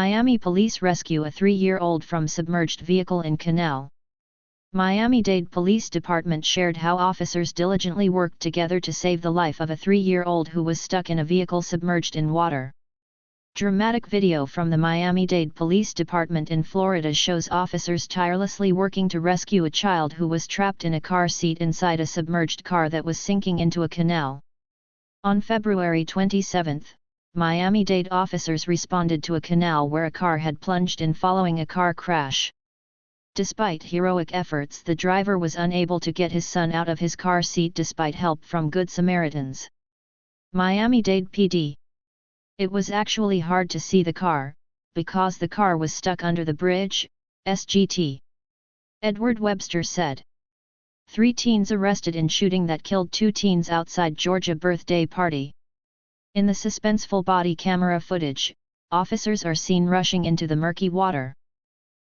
Miami police rescue a 3-year-old from submerged vehicle in canal. Miami-Dade Police Department shared how officers diligently worked together to save the life of a 3-year-old who was stuck in a vehicle submerged in water. Dramatic video from the Miami-Dade Police Department in Florida shows officers tirelessly working to rescue a child who was trapped in a car seat inside a submerged car that was sinking into a canal. On February 27, Miami-Dade officers responded to a canal where a car had plunged in following a car crash. Despite heroic efforts, the driver was unable to get his son out of his car seat despite help from Good Samaritans. Miami-Dade PD. It was actually hard to see the car, because the car was stuck under the bridge, SGT. Edward Webster said. 3 teens arrested in shooting that killed 2 teens outside Georgia birthday party. In the suspenseful body camera footage, officers are seen rushing into the murky water.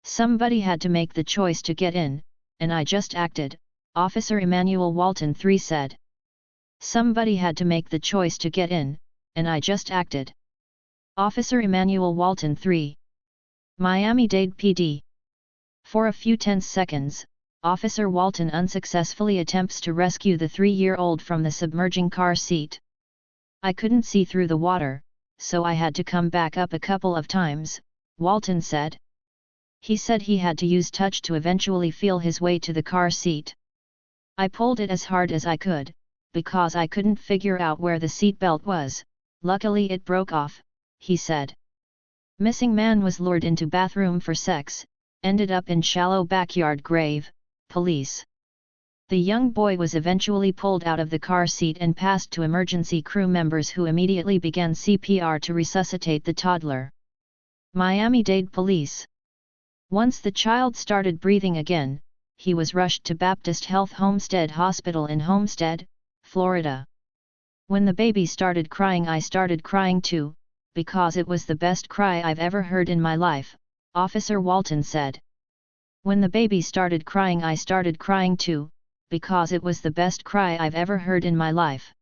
Somebody had to make the choice to get in, and I just acted, Officer Emmanuel Walton III said. Somebody had to make the choice to get in, and I just acted. Officer Emmanuel Walton III. Miami-Dade PD. For a few tense seconds, Officer Walton unsuccessfully attempts to rescue the 3-year-old from the submerging car seat. I couldn't see through the water, so I had to come back up a couple of times, Walton said. He said he had to use touch to eventually feel his way to the car seat. I pulled it as hard as I could, because I couldn't figure out where the seatbelt was. Luckily it broke off, he said. Missing man was lured into bathroom for sex, ended up in shallow backyard grave, police. The young boy was eventually pulled out of the car seat and passed to emergency crew members who immediately began CPR to resuscitate the toddler. Miami-Dade Police. Once the child started breathing again, he was rushed to Baptist Health Homestead Hospital in Homestead, Florida. When the baby started crying, I started crying too, because it was the best cry I've ever heard in my life, Officer Walton said. When the baby started crying, I started crying too, because it was the best cry I've ever heard in my life.